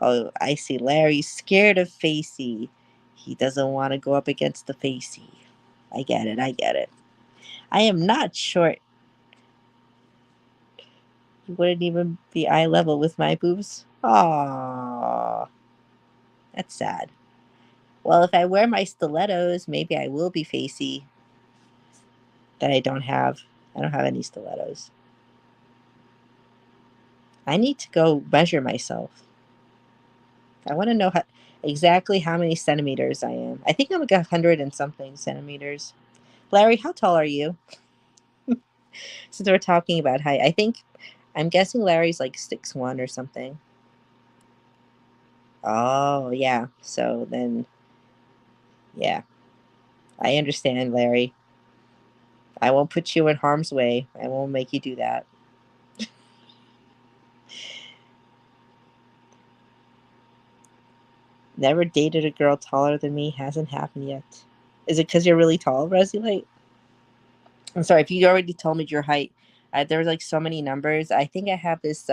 Oh, I see. Larry's scared of Facey. He doesn't want to go up against the Facey. I get it. I get it. I am not short. You wouldn't even be eye level with my boobs. Aww. That's sad. Well, if I wear my stilettos, maybe I will be Facey. That I don't have. I don't have any stilettos. I need to go measure myself. I want to know exactly how many centimeters I am. I think I'm like 100 and something centimeters. Larry, how tall are you? Since we're talking about height, I'm guessing Larry's like 6'1" or something. Oh, yeah. So then, yeah, I understand, Larry. I won't put you in harm's way. I won't make you do that. Never dated a girl taller than me. Hasn't happened yet. Is it because you're really tall, Resilite? I'm sorry if you already told me your height. There's like so many numbers. I think I have this.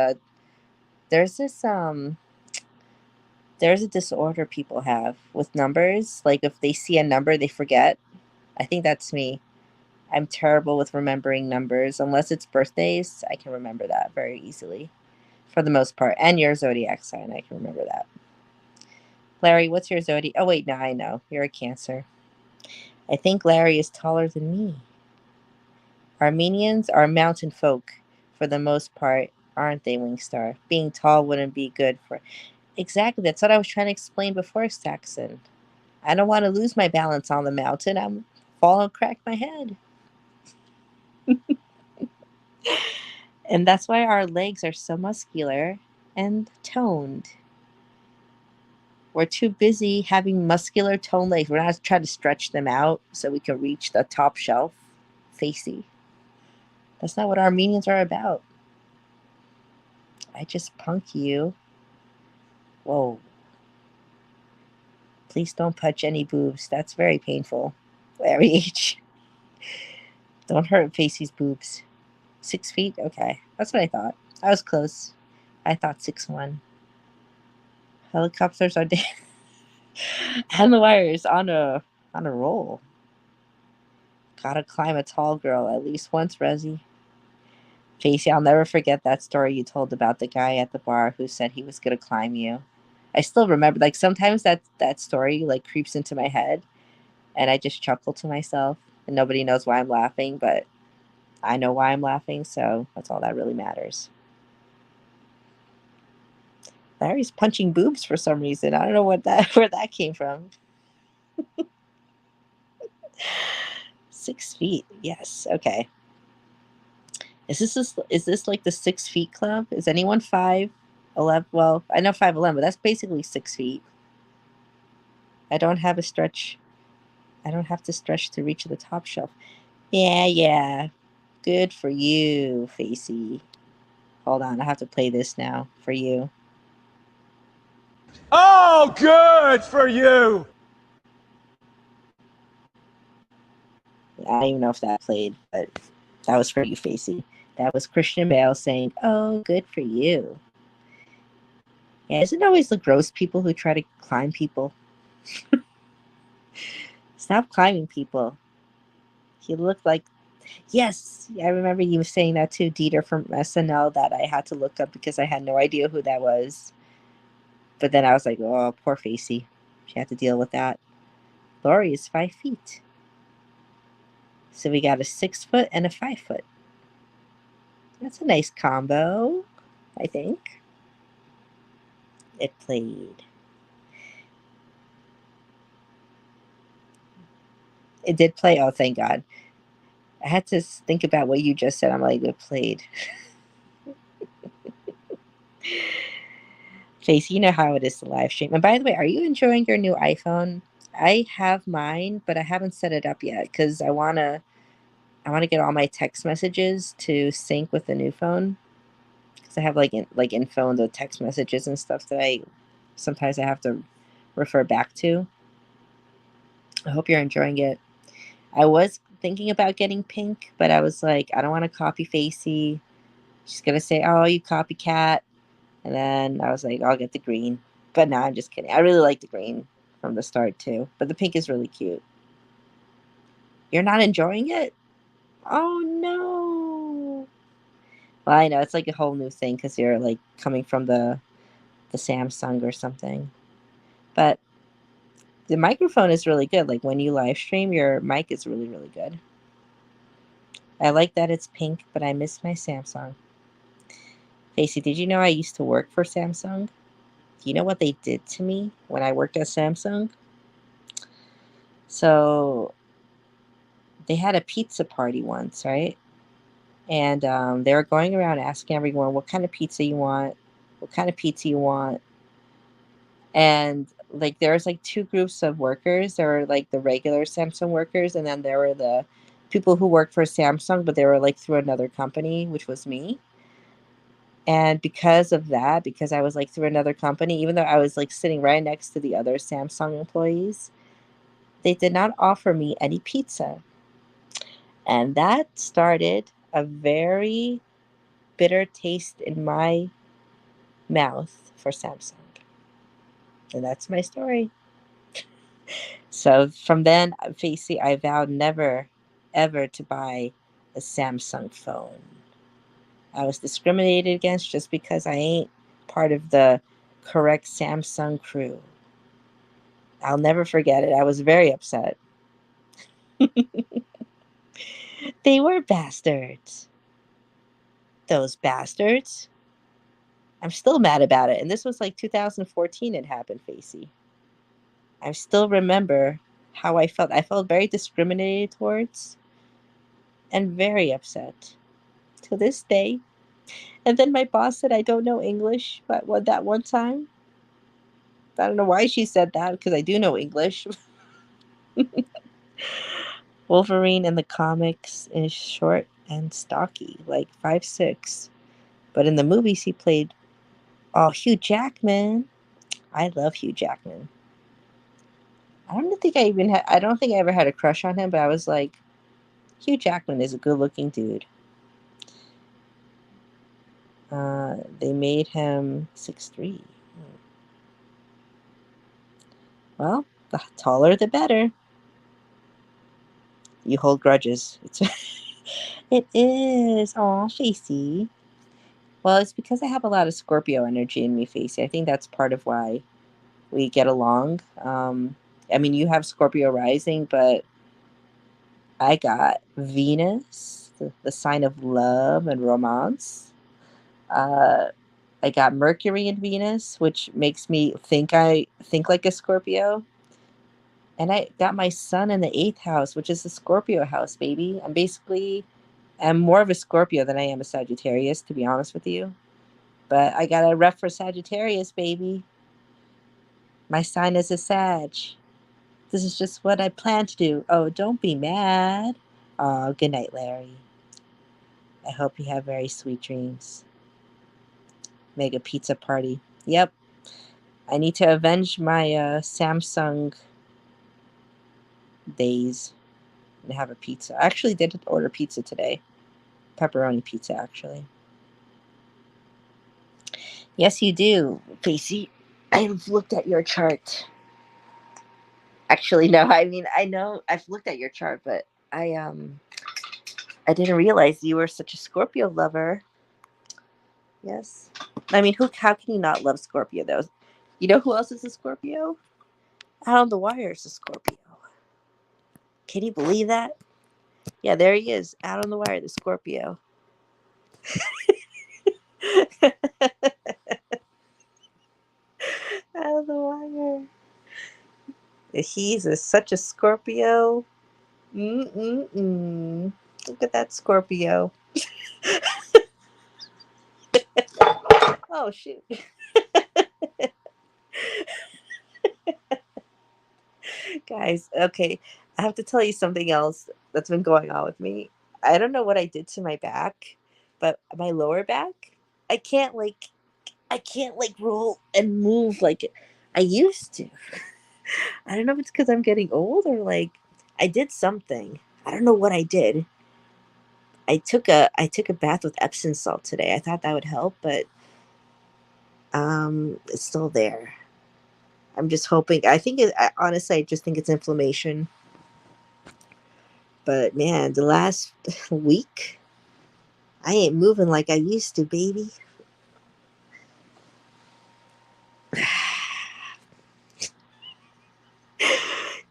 There's this. There's a disorder people have with numbers. Like if they see a number, they forget. I think that's me. I'm terrible with remembering numbers. Unless it's birthdays, I can remember that very easily, for the most part. And your zodiac sign, I can remember that. Larry, what's your zodiac? Oh wait, no, I know you're a Cancer. I think Larry is taller than me. Armenians are mountain folk for the most part, aren't they, Wingstar? Being tall wouldn't be good for. Exactly, that's what I was trying to explain before, Saxon. I don't want to lose my balance on the mountain. I'm fall and crack my head. And that's why our legs are so muscular and toned. We're too busy having muscular toned legs. We're not trying to stretch them out so we can reach the top shelf. Facey. That's not what Armenians are about. I just punk you. Whoa. Please don't touch any boobs. That's very painful. Larry H. Don't hurt Facey's boobs. 6 feet? Okay. That's what I thought. I was close. I thought 6'1". Helicopters are dead. And the wire is on a roll. Gotta climb a tall girl at least once, Resi. Facey, I'll never forget that story you told about the guy at the bar who said he was gonna climb you. I still remember. Like sometimes that story like creeps into my head, and I just chuckle to myself, and nobody knows why I'm laughing, but I know why I'm laughing, so that's all that really matters. Larry's punching boobs for some reason. I don't know where that came from. 6 feet. Yes. Okay. Is this like the 6 feet club? Is anyone 5'11"? Well, I know 5'11", but that's basically 6 feet. I don't have a stretch. I don't have to stretch to reach the top shelf. Yeah, yeah. Good for you, Facey. Hold on, I have to play this now for you. Oh, good for you! I don't even know if that played, but that was for you, Facey. That was Christian Bale saying, "Oh, good for you." Yeah, isn't it always the gross people who try to climb people? Stop climbing people. He looked like, yes, I remember you saying that too, Dieter from SNL, that I had to look up because I had no idea who that was. But then I was like, oh, poor Facey. She had to deal with that. Lori is 5 feet. So we got a 6 foot and a 5 foot. That's a nice combo, I think. It played. It did play. Oh, thank God. I had to think about what you just said. I'm like, it played. Face, you know how it is to live stream. And by the way, are you enjoying your new iPhone? I have mine, but I haven't set it up yet because I wanna get all my text messages to sync with the new phone. Because I have like info in the text messages and stuff that I sometimes I have to refer back to. I hope you're enjoying it. I was thinking about getting pink, but I was like, I don't want to copy Facey. She's gonna say, "Oh, you copycat," and then I was like, I'll get the green. But no, I'm just kidding. I really like the green from the start too, but the pink is really cute. You're not enjoying it? Oh no. Well, I know it's like a whole new thing because you're like coming from the Samsung or something. But the microphone is really good. Like when you live stream, your mic is really, really good. I like that it's pink, but I miss my Samsung. Facey, did you know I used to work for Samsung? Do you know what they did to me when I worked at Samsung? So they had a pizza party once, right? And they were going around asking everyone what kind of pizza you want, what kind of pizza you want. And like there was like two groups of workers. There were like the regular Samsung workers, and then there were the people who worked for Samsung, but they were like through another company, which was me. And because of that, because I was like through another company, even though I was like sitting right next to the other Samsung employees, they did not offer me any pizza. And that started a very bitter taste in my mouth for Samsung. And that's my story. So from then, Facey, I vowed never, ever to buy a Samsung phone. I was discriminated against just because I ain't part of the correct Samsung crew. I'll never forget it. I was very upset. They were bastards. Those bastards. I'm still mad about it. And this was like 2014 it happened, Facey. I still remember how I felt. I felt very discriminated towards and very upset to this day. And then my boss said I don't know English, but what that one time? I don't know why she said that because I do know English. Wolverine in the comics is short and stocky, like 5'6". But in the movies he played, oh, Hugh Jackman. I love Hugh Jackman. I don't think I ever had a crush on him, but I was like, Hugh Jackman is a good looking dude. They made him 6'3". Well, the taller the better. You hold grudges. It is. Aw, Facey. Well, it's because I have a lot of Scorpio energy in me, Facey. I think that's part of why we get along. I mean, you have Scorpio rising, but I got Venus, the sign of love and romance. Uh, I got Mercury in Venus, which makes me I think like a Scorpio. And I got my sun in the eighth house, which is the Scorpio house, baby. I'm more of a Scorpio than I am a Sagittarius, to be honest with you. But I got a rep for Sagittarius, baby. My sign is a Sag. This is just what I plan to do. Oh, don't be mad. Good night, Larry. I hope you have very sweet dreams. Mega pizza party. Yep. I need to avenge my Samsung days and have a pizza. I actually did order pizza today. Pepperoni pizza, actually. Yes, you do, Facey. I've looked at your chart. Actually, no. I mean, I know I've looked at your chart, but I didn't realize you were such a Scorpio lover. Yes. I mean, who? How can you not love Scorpio though? You know who else is a Scorpio? Out on the Wire is a Scorpio. Can you believe that? Yeah, there he is, out on the wire, the Scorpio. Out on the wire. He's such a Scorpio. Mm-mm-mm. Look at that Scorpio. Oh, shoot. Guys, okay. I have to tell you something else that's been going on with me. I don't know what I did to my back, but my lower back, I can't like roll and move like I used to. I don't know if it's because I'm getting old or like I did something. I don't know what I did. I took a bath with Epsom salt today. I thought that would help, but it's still there. I'm just hoping. Honestly, I just think it's inflammation. But man, the last week, I ain't moving like I used to, baby.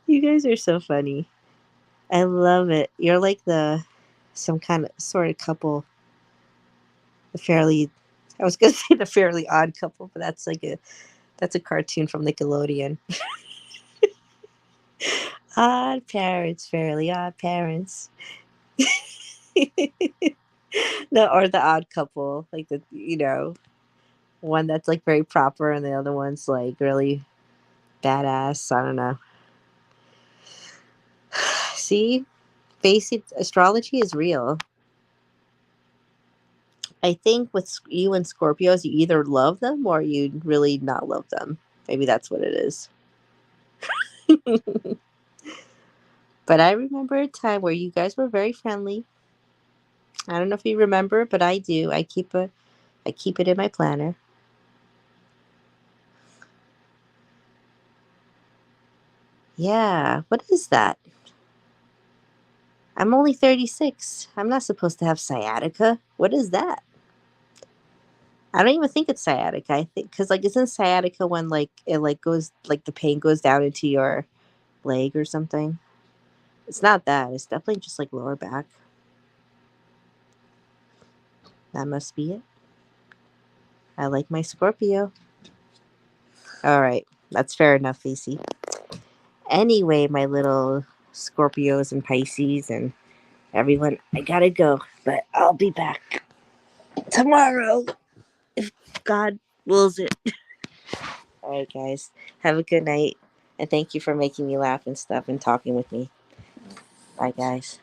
You guys are so funny. I love it. You're like some kind of sort of couple. The fairly, I was gonna say the Fairly Odd Couple, but that's a cartoon from Nickelodeon. Odd parents, Fairly Odd Parents. No, or the Odd Couple, like one that's like very proper and the other one's like really badass. I don't know. See, basic astrology is real. I think with you and Scorpios, you either love them or you really not love them. Maybe that's what it is. But I remember a time where you guys were very friendly. I don't know if you remember, but I do. I keep it in my planner. Yeah, what is that? I'm only 36. I'm not supposed to have sciatica. What is that? I don't even think it's sciatica. I think because like isn't sciatica when like it like goes like the pain goes down into your leg or something? It's not that. It's definitely just like lower back. That must be it. I like my Scorpio. All right, that's fair enough, Facey. Anyway, my little Scorpios and Pisces and everyone, I gotta go, but I'll be back tomorrow if God wills it. All right, guys, have a good night, and thank you for making me laugh and stuff and talking with me. Bye, guys.